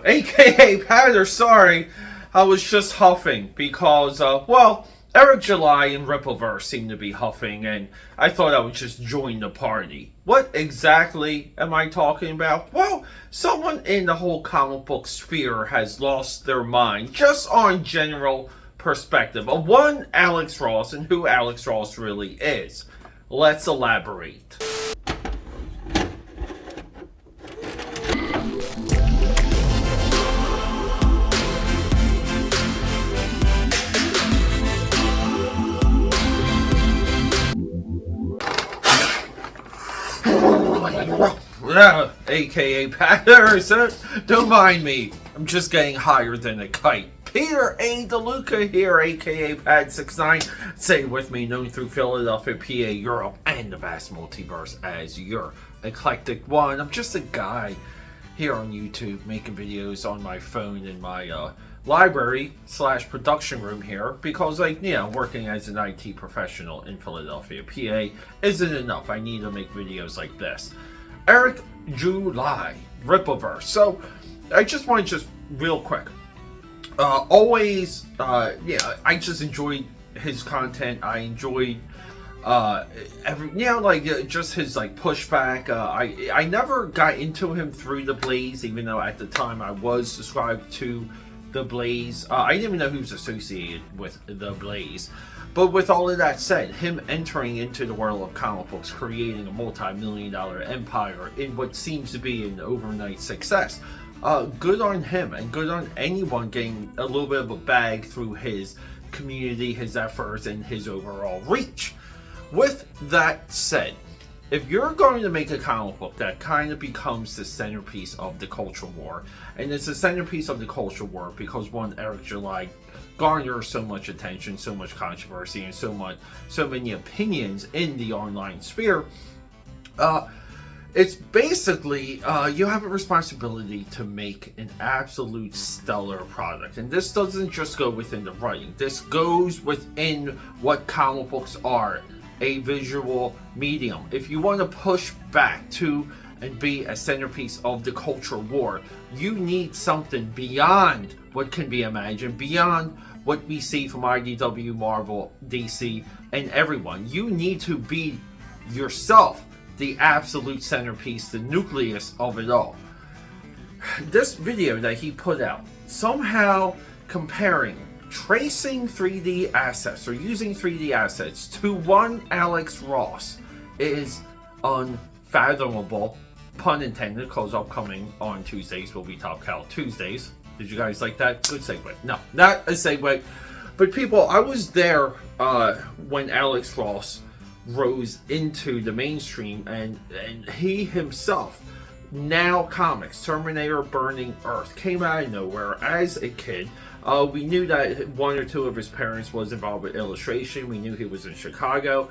AKA Patter, sorry. I was just huffing because, Eric July and Rippleverse seem to be huffing, and I thought I would just join the party. What exactly am I talking about? Well, someone in the whole comic book sphere has lost their mind just on general perspective of one Alex Ross and who Alex Ross really is. Let's elaborate. AKA Patters, don't mind me. I'm just getting higher than a kite. Peter A. DeLuca here, aka Pad69. Say it with me, known through Philadelphia, PA, Europe, and the vast multiverse as your eclectic one. I'm just a guy here on YouTube making videos on my phone in my library / production room here because, working as an IT professional in Philadelphia, PA isn't enough. I need to make videos like this. Eric July, Rippleverse. So, I just want to real quick. I just enjoyed his content. I enjoyed just his pushback. I never got into him through the Blaze, even though at the time I was subscribed to the Blaze. I didn't even know he was associated with the Blaze. But with all of that said, him entering into the world of comic books, creating a multi-million-dollar empire in what seems to be an overnight success, good on him, and good on anyone getting a little bit of a bag through his community, his efforts, and his overall reach. With that said, if you're going to make a comic book that kind of becomes the centerpiece of the culture war, and it's the centerpiece of the culture war because one, Eric July garners so much attention, so much controversy, and so many opinions in the online sphere, it's basically you have a responsibility to make an absolute stellar product. And this doesn't just go within the writing. This goes within what comic books are, a visual medium. If you want to push back to and be a centerpiece of the culture war, you need something beyond what can be imagined, beyond what we see from IDW, Marvel, DC, and everyone. You need to be yourself the absolute centerpiece, the nucleus of it all. This video that he put out, somehow comparing, tracing 3D assets or using 3D assets to one Alex Ross is unfathomable. Pun intended, because upcoming on Tuesdays will be Top Cow Tuesdays. Did you guys like that? Good segue. No, not a segue. But people, I was there when Alex Ross rose into the mainstream, and he himself, now comics, Terminator Burning Earth, came out of nowhere as a kid. We knew that one or two of his parents was involved with illustration. We knew he was in Chicago.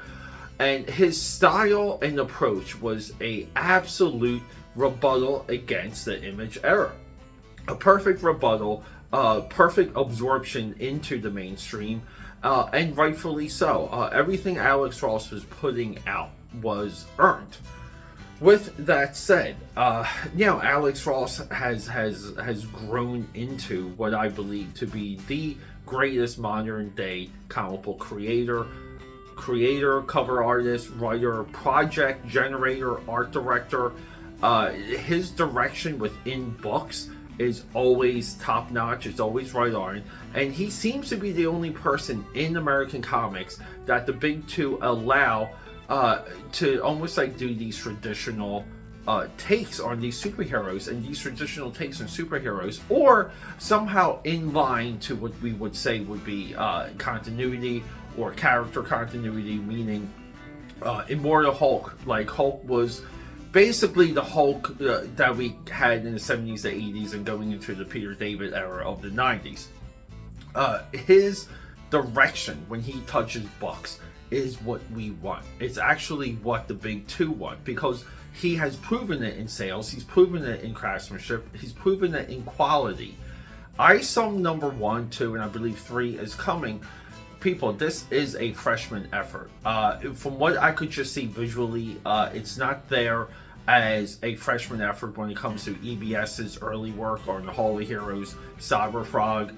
And his style and approach was a absolute rebuttal against the Image era. A perfect rebuttal, perfect absorption into the mainstream, and rightfully so. Everything Alex Ross was putting out was earned. With that said, Alex Ross has grown into what I believe to be the greatest modern day comic book creator, cover artist, writer, project generator, art director. His direction within books is always top notch, it's always right on, and he seems to be the only person in American comics that the big two allow to almost do these traditional takes on these superheroes, and these traditional takes on superheroes, or somehow in line to what we would say would be continuity or character continuity, meaning Immortal Hulk. Hulk was basically the Hulk that we had in the 70s, the 80s, and going into the Peter David era of the 90s. His direction when he touches books is what we want. It's actually what the big two want, because he has proven it in sales, he's proven it in craftsmanship, he's proven it in quality. Isom number 1, 2, and I believe 3 is coming. People, this is a freshman effort. From what I could just see visually, it's not there. as a freshman effort when it comes to EVS's early work on the Hall of Heroes, Cyberfrog,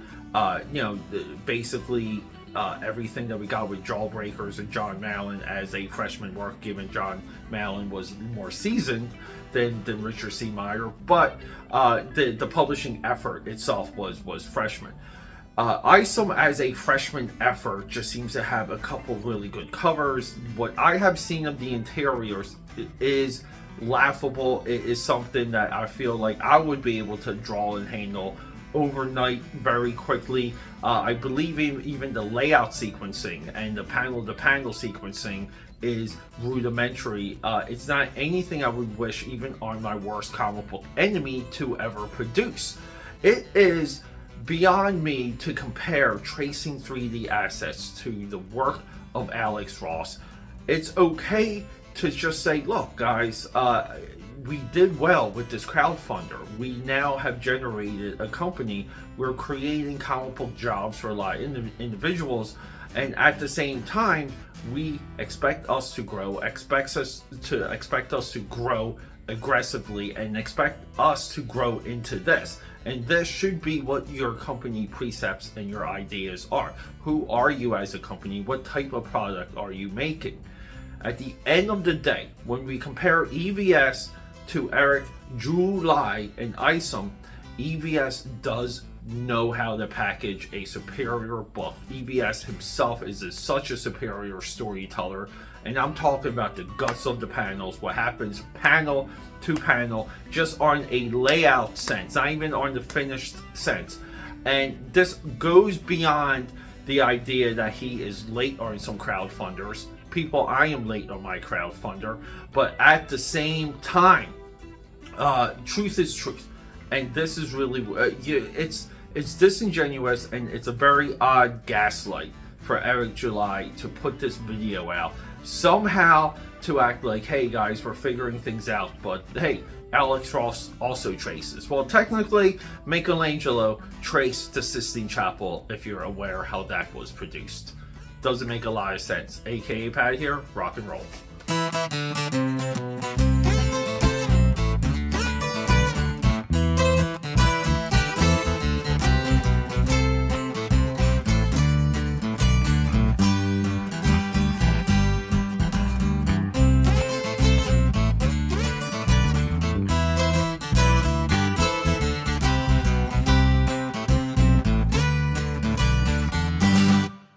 basically everything that we got with Jawbreakers and John Mallon as a freshman work, given John Mallon was more seasoned than Richard C. Meyer, but the publishing effort itself was freshman. Isom as a freshman effort just seems to have a couple really good covers. What I have seen of the interiors is laughable. It is something that I feel like I would be able to draw and handle overnight very quickly. I believe even the layout sequencing and the panel-to-panel sequencing is rudimentary. It's not anything I would wish even on my worst comic book enemy to ever produce. It is beyond me to compare tracing 3D assets to the work of Alex Ross. It's okay to just say, look guys, we did well with this crowdfunder. We now have generated a company. We're creating comic book jobs for a lot of individuals, and at the same time, we expect us to grow, expect us to grow aggressively, and expect us to grow into this. And this should be what your company precepts and your ideas are. Who are you as a company? What type of product are you making? At the end of the day, when we compare EVS to Eric, July, and Isom, EVS does know how to package a superior book. EVS himself is such a superior storyteller, and I'm talking about the guts of the panels, what happens panel to panel, just on a layout sense, not even on the finished sense. And this goes beyond the idea that he is late on some crowdfunders. People, I am late on my crowdfunder, but at the same time, truth is truth, and this is really it's disingenuous, and it's a very odd gaslight for Eric July to put this video out somehow to act like, hey guys, we're figuring things out, but hey, Alex Ross also traces. Well, technically, Michelangelo traced the Sistine Chapel, if you're aware how that was produced. Doesn't make a lot of sense. AKAPAD here, rock and roll.